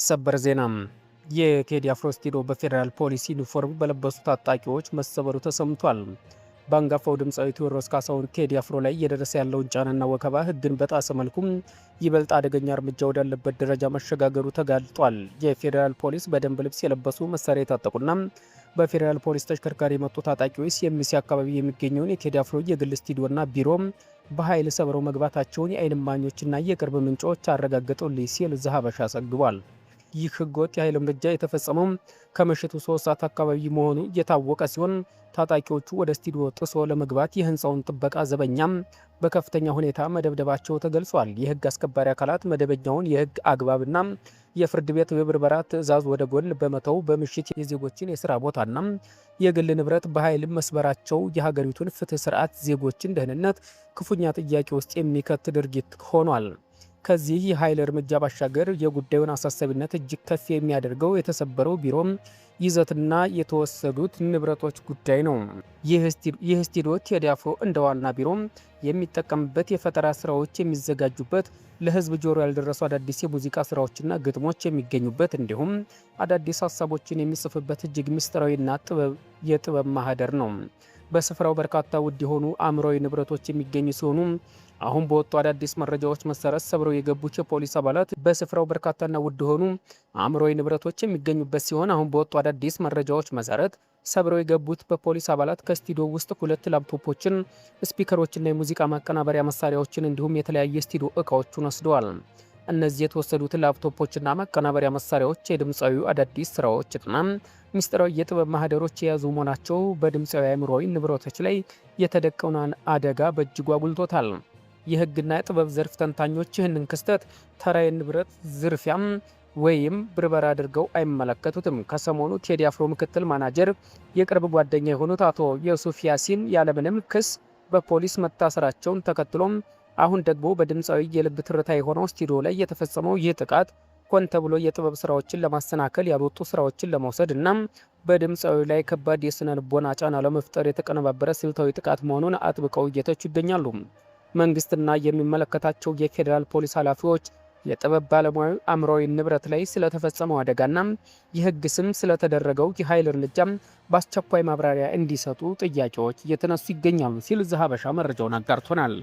ሰበር ዜና የቴዲ አፍሮ ስቱዲዮ በፌዴራል ፖሊስ ዩኒፎርም በለበሱ ታጣቂዎች መሰበሩ ተሰምቷል። በአንጋፋው ድምፃዊ ቴዎድሮስ ካሳሁን ቴዲ አፍሮ ላይ እየደረሰ ያለውን ጫናና ወከባ ሕግን በጣሰ መልኩም ይበልጥ አደገኛ እርምጃ ወዳለበት ደረጃ መሸጋገሩ ተጋልጧል። የፌዴራል ፖሊስ በደንብ ልብስ የለበሱ መሳሪያ የታጠቁና በፌዴራል ፖሊስ ተሽከርካሪ የመጡ ታጣቂዎች ሲኤምሲ አካባቢ የሚገኘውን የቴዲ አፍሮ የግል ስቱዲዮና ቢሮም በኃይል ሰብረው መግባታቸውን የዓይን እማኞችና የቅርብ ምንጮች አረጋገጡልኝ ሲል ዘሀበሻ ዘግቧል። ይህ ህገወጥ የኃይል እርምጃ የተፈጸመው ከምሽቱ 3 ሰዓት አካባቢ መሆኑ እየታወቀ ሲሆን ታጣቂዎቹ ወደ ስቱዲዮ ጥሶ ለመግባት የህንፃውን ጥበቃ ዘበኛም በከፍተኛ ሁኔታ መደብደባቸው ተገልጿል። የህግ አስከባሪ አካላት መደበኛውን የህግ አግባብና የፍርድ ቤት የብርበራ ትዕዛዝ ወደ ጎን በመተው በምሽት የዜጎችን የስራ ቦታና የግል ንብረት በኃይል መስበራቸው የሀገሪቱን ፍትህ ስርዓት፣ ዜጎችን ደህንነት ክፉኛ ጥያቄ ውስጥ የሚከት ድርጊት ሆኗል። ከዚህ የኃይል እርምጃ ባሻገር የጉዳዩን አሳሳቢነት እጅግ ከፍ የሚያደርገው የተሰበረው ቢሮም ይዘትና የተወሰዱት ንብረቶች ጉዳይ ነው። ይህ ስቱዲዮ ቴዲ አፍሮ እንደ ዋና ቢሮም የሚጠቀምበት የፈጠራ ስራዎች የሚዘጋጁበት፣ ለህዝብ ጆሮ ያልደረሱ አዳዲስ የሙዚቃ ስራዎችና ግጥሞች የሚገኙበት እንዲሁም አዳዲስ ሀሳቦችን የሚጽፍበት እጅግ ምስጢራዊና የጥበብ ማህደር ነው። በስፍራው በርካታ ውድ የሆኑ አእምሯዊ ንብረቶች የሚገኙ ሲሆኑ አሁን በወጡ አዳዲስ መረጃዎች መሰረት ሰብረው የገቡት የፖሊስ አባላት በስፍራው በርካታና ውድ የሆኑ አእምሯዊ ንብረቶች የሚገኙበት ሲሆን አሁን በወጡ አዳዲስ መረጃዎች መሰረት ሰብረው የገቡት በፖሊስ አባላት ከስቱዲዮ ውስጥ 2 ላፕቶፖችን፣ ስፒከሮችና የሙዚቃ ማቀናበሪያ መሳሪያዎችን እንዲሁም የተለያየ ስቱዲዮ እቃዎችን ወስደዋል። እነዚህ የተወሰዱት ላፕቶፖችና ማቀናበሪያ መሳሪያዎች የድምፃዊው አዳዲስ ስራዎችና ምስጢራዊ የጥበብ ማህደሮች የያዙ መሆናቸው በድምፃዊ አእምሯዊ ንብረቶች ላይ የተደቀነውን አደጋ በእጅጉ አጉልቶታል። የህግና የጥበብ ዘርፍ ተንታኞች ይህንን ክስተት ተራ የንብረት ዝርፊያም ወይም ብርበራ አድርገው አይመለከቱትም። ከሰሞኑ ቴዲ አፍሮ ምክትል ማናጀር የቅርብ ጓደኛ የሆኑት አቶ ዩሱፍ ያሲን ያለምንም ክስ በፖሊስ መታሰራቸውን ተከትሎም አሁን ደግሞ በድምፃዊ የልብ ትርታ የሆነው ስቱዲዮ ላይ የተፈጸመው ይህ ጥቃት ሆን ተብሎ የጥበብ ስራዎችን ለማሰናከል ያልወጡ ስራዎችን ለመውሰድ እና በድምፃዊ ላይ ከባድ የስነ ልቦና ጫና ለመፍጠር የተቀነባበረ ስልታዊ ጥቃት መሆኑን አጥብቀው እየተቹ ይገኛሉ። መንግስትና የሚመለከታቸው የፌዴራል ፖሊስ ኃላፊዎች የጥበብ ባለሙያዊ አእምሯዊ ንብረት ላይ ስለተፈጸመው አደጋና የህግ ስም ስለተደረገው የኃይል እርምጃ በአስቸኳይ ማብራሪያ እንዲሰጡ ጥያቄዎች እየተነሱ ይገኛሉ ሲል ዘሀበሻ መረጃውን አጋርቶናል።